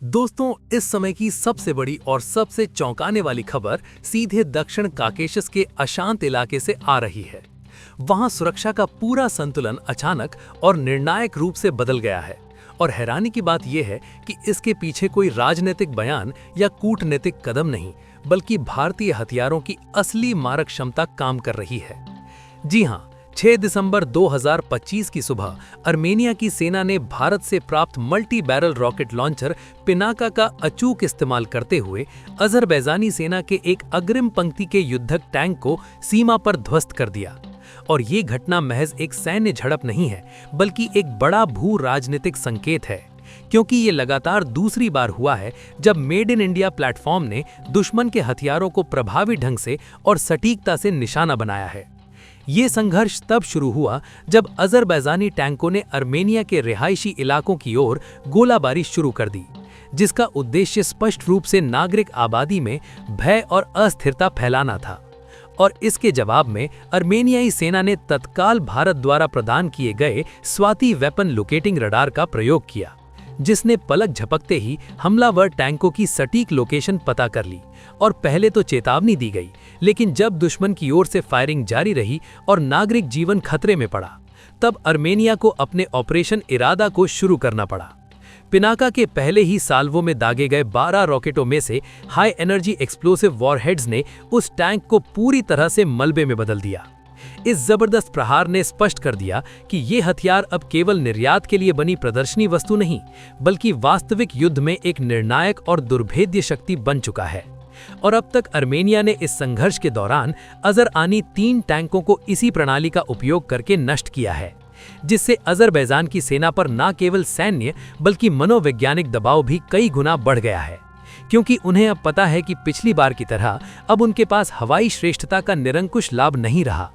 दोस्तों, इस समय की सबसे बड़ी और सबसे चौंकाने वाली खबर सीधे दक्षिण काकेशस के अशांत इलाके से आ रही है। वहां सुरक्षा का पूरा संतुलन अचानक और निर्णायक रूप से बदल गया है। और हैरानी की बात यह है कि इसके पीछे कोई राजनीतिक बयान या कूटनीतिक कदम नहीं, बल्कि भारतीय हथियारों की असली मारक क्षमता काम कर रही है। जी हां, 6 दिसंबर 2025 की सुबह अर्मेनिया की सेना ने भारत से प्राप्त multi barrel rocket launcher Pinaka का अचूक इस्तेमाल करते हुए अजरबैजानी सेना के एक अग्रिम पंक्ति के युद्धक टैंक को सीमा पर ध्वस्त कर दिया। और ये घटना महज एक सैन्य झड़प नहीं है, बल्कि एक बड़ा भू राजनीतिक संकेत है, क्योंकि ये लगातार दूसरी बार हुआ है जब मेड इन इंडिया प्लेटफॉर्म ने दुश्मन के हथियारों को प्रभावी ढंग से और सटीकता से निशाना बनाया है। ये संघर्ष तब शुरू हुआ जब अजरबैजानी टैंकों ने अर्मेनिया के रिहायशी इलाकों की ओर गोलाबारी शुरू कर दी, जिसका उद्देश्य स्पष्ट रूप से नागरिक आबादी में भय और अस्थिरता फैलाना था। और इसके जवाब में अर्मेनियाई सेना ने तत्काल भारत द्वारा प्रदान किए गए स्वाति वेपन लोकेटिंग रडार का प्रयोग किया, जिसने पलक झपकते ही हमलावर टैंकों की सटीक लोकेशन पता कर ली। और पहले तो चेतावनी दी गई, लेकिन जब दुश्मन की ओर से फायरिंग जारी रही और नागरिक जीवन खतरे में पड़ा, तब अर्मेनिया को अपने ऑपरेशन इरादा को शुरू करना पड़ा। पिनाका के पहले ही साल्वों में दागे गए 12 रॉकेटों में से हाई एनर्जी एक्सप्लोसिव वॉरहेड्स ने उस टैंक को पूरी तरह से मलबे में बदल दिया। इस जबरदस्त प्रहार ने स्पष्ट कर दिया कि ये हथियार अब केवल निर्यात के लिए बनी प्रदर्शनी वस्तु नहीं, बल्कि वास्तविक युद्ध में एक निर्णायक और दुर्भेद्य शक्ति बन चुका है। और अब तक अर्मेनिया ने इस संघर्ष के दौरान अजरआनी 3 टैंकों को इसी प्रणाली का उपयोग करके नष्ट किया है, जिससे अजरबैजान की सेना पर न केवल सैन्य बल्कि मनोवैज्ञानिक दबाव भी कई गुना बढ़ गया है, क्योंकि उन्हें अब पता है कि पिछली बार की तरह अब उनके पास हवाई श्रेष्ठता का निरंकुश लाभ नहीं रहा।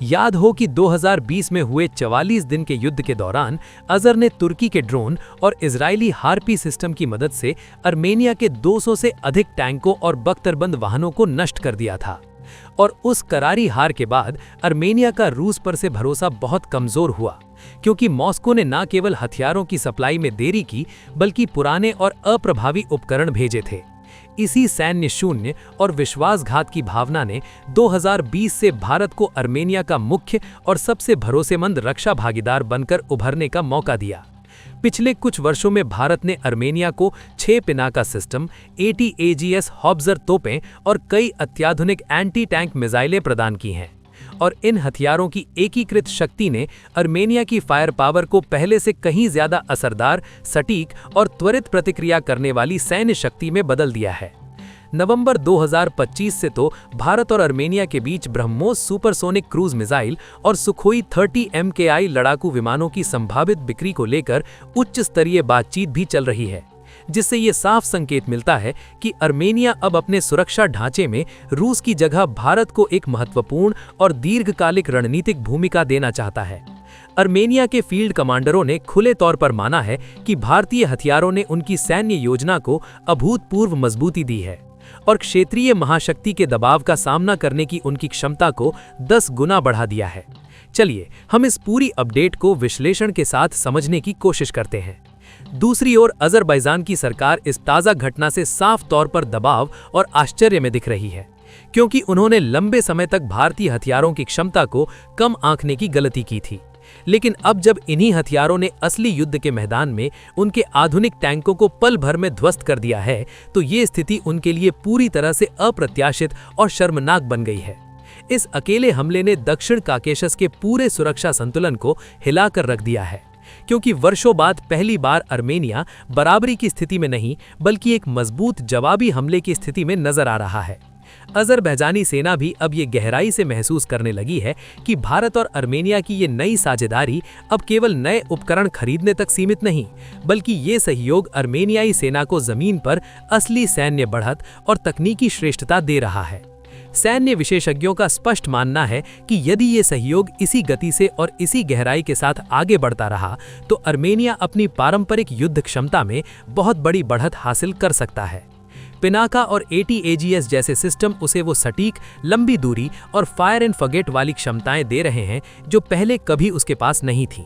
याद हो कि 2020 में हुए 44 दिन के युद्ध के दौरान अजर ने तुर्की के ड्रोन और इजरायली हार्पी सिस्टम की मदद से अर्मेनिया के 200 से अधिक टैंकों और बख्तरबंद वाहनों को नष्ट कर दिया था। और उस करारी हार के बाद अर्मेनिया का रूस पर से भरोसा बहुत कमजोर हुआ, क्योंकि मॉस्को ने न केवल हथियारों की सप्लाई में देरी की, बल्कि पुराने और अप्रभावी उपकरण भेजे थे। इसी सैन्य शून्य और विश्वासघात की भावना ने 2020 से भारत को अर्मेनिया का मुख्य और सबसे भरोसेमंद रक्षा भागीदार बनकर उभरने का मौका दिया। पिछले कुछ वर्षों में भारत ने अर्मेनिया को 6 पिनाका सिस्टम, 80 AGS हॉब्जर तोपें और कई अत्याधुनिक एंटी टैंक मिसाइलें प्रदान की हैं। और इन हथियारों की एकीकृत शक्ति ने अर्मेनिया की फायर पावर को पहले से कहीं ज्यादा असरदार, सटीक और त्वरित प्रतिक्रिया करने वाली सैन्य शक्ति में बदल दिया है। नवंबर 2025 से तो भारत और अर्मेनिया के बीच ब्रह्मोस सुपरसोनिक क्रूज मिसाइल और सुखोई 30 MKI लड़ाकू विमानों की संभावित बिक्री को लेकर उच्च स्तरीय बातचीत भी चल रही है, जिससे ये साफ संकेत मिलता है कि अर्मेनिया अब अपने सुरक्षा ढांचे में रूस की जगह भारत को एक महत्वपूर्ण और दीर्घकालिक रणनीतिक भूमिका देना चाहता है। अर्मेनिया के फील्ड कमांडरों ने खुले तौर पर माना है कि भारतीय हथियारों ने उनकी सैन्य योजना को अभूतपूर्व मजबूती दी है और क्षेत्रीय महाशक्ति के दबाव का सामना करने की उनकी क्षमता को 10 गुना बढ़ा दिया है। चलिए हम इस पूरी अपडेट को विश्लेषण के साथ समझने की कोशिश करते हैं। दूसरी ओर अजरबैजान की सरकार इस ताज़ा घटना से साफ तौर पर दबाव और आश्चर्य में दिख रही है, क्योंकि उन्होंने लंबे समय तक भारतीय हथियारों की क्षमता को कम आंकने की गलती की थी। लेकिन अब जब इन्हीं हथियारों ने असली युद्ध के मैदान में उनके आधुनिक टैंकों को पल भर में ध्वस्त कर दिया है, तो ये स्थिति उनके लिए पूरी तरह से अप्रत्याशित और शर्मनाक बन गई है। इस अकेले हमले ने दक्षिण काकेशस के पूरे सुरक्षा संतुलन को हिलाकर रख दिया है, क्योंकि वर्षों बाद पहली बार अर्मेनिया बराबरी की स्थिति में नहीं, बल्कि एक मजबूत जवाबी हमले की स्थिति में नजर आ रहा है। अजरबैजानी सेना भी अब ये गहराई से महसूस करने लगी है कि भारत और अर्मेनिया की ये नई साझेदारी अब केवल नए उपकरण खरीदने तक सीमित नहीं, बल्कि ये सहयोग अर्मेनियाई सेना को जमीन पर असली सैन्य बढ़त और तकनीकी श्रेष्ठता दे रहा है। सैन्य विशेषज्ञों का स्पष्ट मानना है कि यदि ये सहयोग इसी गति से और इसी गहराई के साथ आगे बढ़ता रहा, तो अर्मेनिया अपनी पारंपरिक युद्ध क्षमता में बहुत बड़ी बढ़त हासिल कर सकता है। पिनाका और 80 AGS जैसे सिस्टम उसे वो सटीक, लंबी दूरी और फायर एंड फॉरगेट वाली क्षमताएं दे रहे हैं जो पहले कभी उसके पास नहीं थी।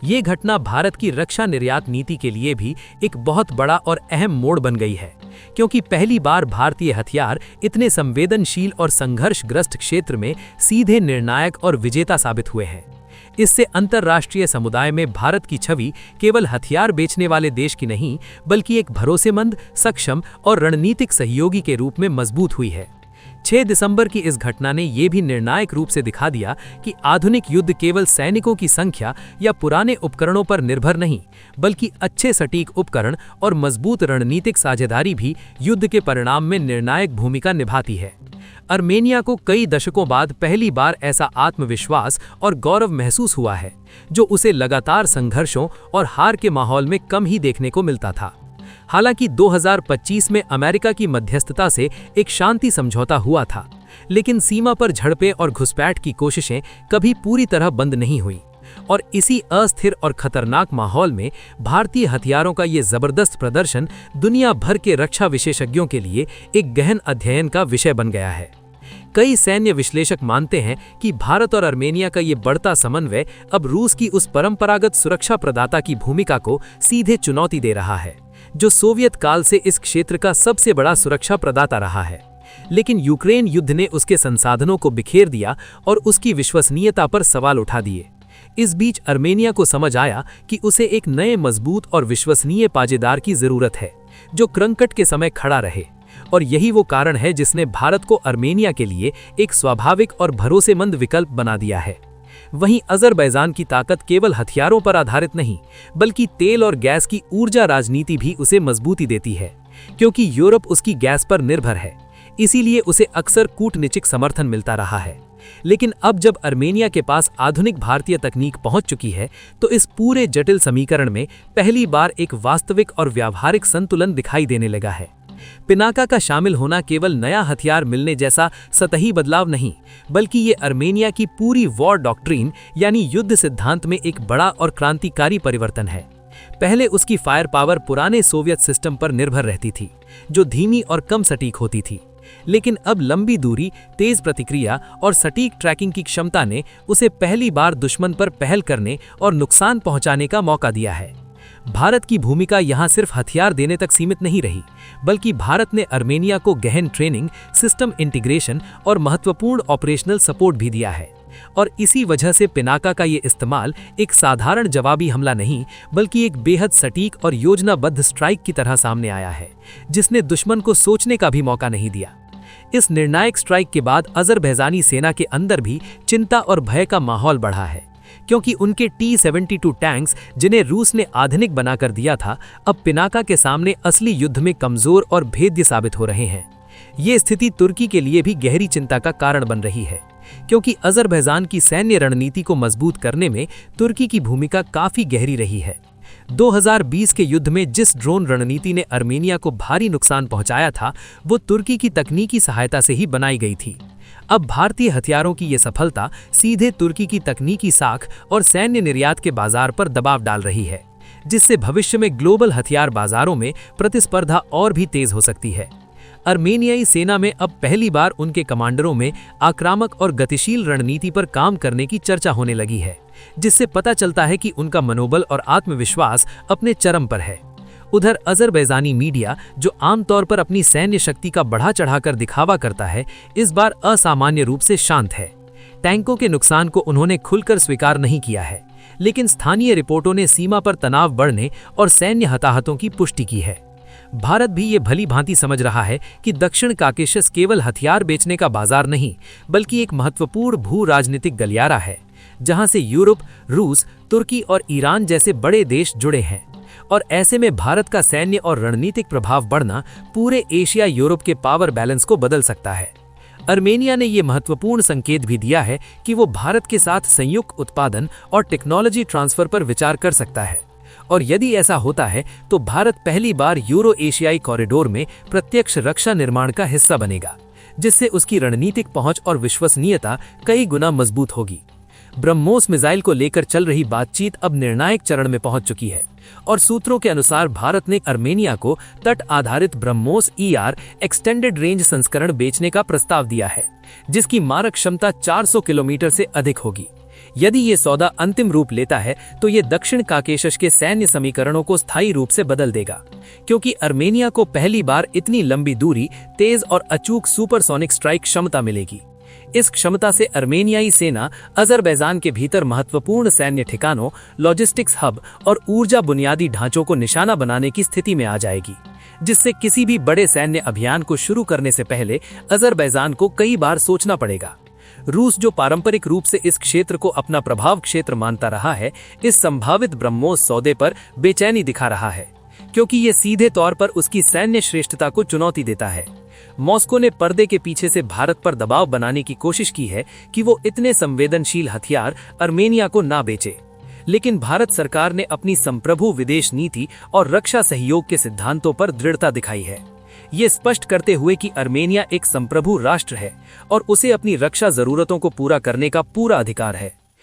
ये घटना भारत की रक्षा निर्यात नीति के लिए भी एक बहुत बड़ा और अहम मोड़ बन गई है, क्योंकि पहली बार भारतीय हथियार इतने संवेदनशील और संघर्षग्रस्त क्षेत्र में सीधे निर्णायक और विजेता साबित हुए हैं। इससे अंतर्राष्ट्रीय समुदाय में भारत की छवि केवल हथियार बेचने वाले देश की नहीं, बल्कि एक भरोसेमंद, सक्षम और रणनीतिक सहयोगी के रूप में मजबूत हुई है। 6 दिसंबर की इस घटना ने यह भी निर्णायक रूप से दिखा दिया कि आधुनिक युद्ध केवल सैनिकों की संख्या या पुराने उपकरणों पर निर्भर नहीं, बल्कि अच्छे सटीक उपकरण और मजबूत रणनीतिक साझेदारी भी युद्ध के परिणाम में निर्णायक भूमिका निभाती है। अर्मेनिया को कई दशकों बाद पहली बार ऐसा आत्मविश्वास और गौरव महसूस हुआ है, जो उसे लगातार संघर्षों और हार के माहौल में कम ही देखने को मिलता था। हालांकि 2025 में अमेरिका की मध्यस्थता से एक शांति समझौता हुआ था, लेकिन सीमा पर झड़पें और घुसपैठ की कोशिशें कभी पूरी तरह बंद नहीं हुई, और इसी अस्थिर और खतरनाक माहौल में भारतीय हथियारों का ये जबरदस्त प्रदर्शन दुनिया भर के रक्षा विशेषज्ञों के लिए एक गहन अध्ययन का विषय बन गया है। कई सैन्य विश्लेषक मानते हैं कि भारत और अर्मेनिया का ये बढ़ता समन्वय अब रूस की उस परंपरागत सुरक्षा प्रदाता की भूमिका को सीधे चुनौती दे रहा है, जो सोवियत काल से इस क्षेत्र का सबसे बड़ा सुरक्षा प्रदाता रहा है। लेकिन यूक्रेन युद्ध ने उसके संसाधनों को बिखेर दिया और उसकी विश्वसनीयता पर सवाल उठा दिए। इस बीच अर्मेनिया को समझ आया कि उसे एक नए मजबूत और विश्वसनीय पाजेदार की जरूरत है, जो संकट के समय खड़ा रहे, और यही वो कारण है जिसने भारत को अर्मेनिया के लिए एक स्वाभाविक और भरोसेमंद विकल्प बना दिया है। वहीं अजरबैजान की ताकत केवल हथियारों पर आधारित नहीं, बल्कि तेल और गैस की ऊर्जा राजनीति भी उसे मजबूती देती है, क्योंकि यूरोप उसकी गैस पर निर्भर है। इसीलिए उसे अक्सर कूटनीतिक समर्थन मिलता रहा है। लेकिन अब जब अर्मेनिया के पास आधुनिक भारतीय तकनीक पहुंच चुकी है, तो इस पूरे जटिल समीकरण में पहली बार एक वास्तविक और व्यावहारिक संतुलन दिखाई देने लगा है। पिनाका का शामिल होना केवल नया हथियार मिलने जैसा सतही बदलाव नहीं, बल्कि ये अर्मेनिया की पूरी वॉर डॉक्ट्रिन यानी युद्ध सिद्धांत में एक बड़ा और क्रांतिकारी परिवर्तन है। पहले उसकी फायर पावर पुराने सोवियत सिस्टम पर निर्भर रहती थी, जो धीमी और कम सटीक होती थी, लेकिन अब लंबी दूरी, तेज प्रतिक्रिया और सटीक ट्रैकिंग की क्षमता ने उसे पहली बार दुश्मन पर पहल करने और नुकसान पहुंचाने का मौका दिया है। भारत की भूमिका यहां सिर्फ हथियार देने तक सीमित नहीं रही, बल्कि भारत ने अर्मेनिया को गहन ट्रेनिंग, सिस्टम इंटीग्रेशन और महत्वपूर्ण ऑपरेशनल सपोर्ट भी दिया है। और इसी वजह से पिनाका का ये इस्तेमाल एक साधारण जवाबी हमला नहीं, बल्कि एक बेहद सटीक और योजनाबद्ध स्ट्राइक की तरह सामने आया है, जिसने दुश्मन को सोचने का भी मौका नहीं दिया। इस निर्णायक स्ट्राइक के बाद अजरबैजानी सेना के अंदर भी चिंता और भय का माहौल बढ़ा है, क्योंकि उनके T-72 टैंक्स, जिन्हें रूस ने आधुनिक बनाकर दिया था, अब पिनाका के सामने असली युद्ध में कमजोर और भेद्य साबित हो रहे हैं। ये स्थिति तुर्की के लिए भी गहरी चिंता का कारण बन रही है, क्योंकि अजरबैजान की सैन्य रणनीति को मजबूत करने में तुर्की की भूमिका काफी गहरी रही है। 2020 के युद्ध में जिस ड्रोन रणनीति ने अर्मेनिया को भारी नुकसान पहुंचाया था, वो तुर्की की तकनीकी सहायता से ही बनाई गई थी। अब भारतीय हथियारों की ये सफलता सीधे तुर्की की तकनीकी साख और सैन्य निर्यात के बाजार पर दबाव डाल रही है, जिससे भविष्य में ग्लोबल हथियार बाजारों में प्रतिस्पर्धा और भी तेज हो सकती है। अर्मेनियाई सेना में अब पहली बार उनके कमांडरों में आक्रामक और गतिशील रणनीति पर काम करने की चर्चा होने लगी है, जिससे पता चलता है कि उनका मनोबल और आत्मविश्वास अपने चरम पर है। उधर अजरबैजानी मीडिया, जो आमतौर पर अपनी सैन्य शक्ति का बढ़ा चढ़ाकर दिखावा करता है, इस बार असामान्य रूप से शांत है। टैंकों के नुकसान को उन्होंने खुलकर स्वीकार नहीं किया है, लेकिन स्थानीय रिपोर्टों ने सीमा पर तनाव बढ़ने और सैन्य हताहतों की पुष्टि की है। भारत भी ये भली भांति समझ रहा है कि दक्षिण काकेशस केवल हथियार बेचने का बाजार नहीं, बल्कि एक महत्वपूर्ण भू राजनीतिक गलियारा है, जहां से यूरोप, रूस, तुर्की और ईरान जैसे बड़े देश जुड़े हैं। और ऐसे में भारत का सैन्य और रणनीतिक प्रभाव बढ़ना पूरे एशिया यूरोप के पावर बैलेंस को बदल सकता है। अर्मेनिया ने ये महत्वपूर्ण संकेत भी दिया है कि वो भारत के साथ संयुक्त उत्पादन और टेक्नोलॉजी ट्रांसफर पर विचार कर सकता है, और यदि ऐसा होता है तो भारत पहली बार यूरो एशियाई कॉरिडोर में प्रत्यक्ष रक्षा निर्माण का हिस्सा बनेगा, जिससे उसकी रणनीतिक पहुंच और विश्वसनीयता कई गुना मजबूत होगी। ब्रह्मोस मिसाइल को लेकर चल रही बातचीत अब निर्णायक चरण में पहुंच चुकी है, और सूत्रों के अनुसार भारत ने अर्मेनिया को तट आधारित ब्रह्मोस ER एक्सटेंडेड रेंज संस्करण बेचने का प्रस्ताव दिया है, जिसकी मारक क्षमता 400 किलोमीटर से अधिक होगी। यदि ये सौदा अंतिम रूप लेता है तो ये दक्षिण काकेशस के सैन्य समीकरणों को स्थायी रूप से बदल देगा, क्योंकि अर्मेनिया को पहली बार इतनी लंबी दूरी, तेज और अचूक सुपरसोनिक स्ट्राइक क्षमता मिलेगी। इस क्षमता से अर्मेनियाई सेना अजरबैजान के भीतर महत्वपूर्ण सैन्य ठिकानों, लॉजिस्टिक्स हब और ऊर्जा बुनियादी ढांचों को निशाना बनाने की स्थिति में आ जाएगी, जिससे किसी भी बड़े सैन्य अभियान को शुरू करने से पहले अजरबैजान को कई बार सोचना पड़ेगा। रूस, जो पारंपरिक रूप से इस क्षेत्र को अपना प्रभाव क्षेत्र मानता रहा है, इस संभावित ब्रह्मोस सौदे पर बेचैनी दिखा रहा है, क्योंकि ये सीधे तौर पर उसकी सैन्य श्रेष्ठता को चुनौती देता है। मॉस्को ने पर्दे के पीछे से भारत पर दबाव बनाने की कोशिश की है कि वो इतने संवेदनशील हथियार अर्मेनिया को ना बेचे, लेकिन भारत सरकार ने अपनी संप्रभु विदेश नीति और रक्षा सहयोग के सिद्धांतों पर दृढ़ता दिखाई है, ये स्पष्ट करते हुए कि अर्मेनिया एक संप्रभु राष्ट्र है और उसे अपनी रक्षा जरूरतों को पूरा करने का पूरा अधिकार है।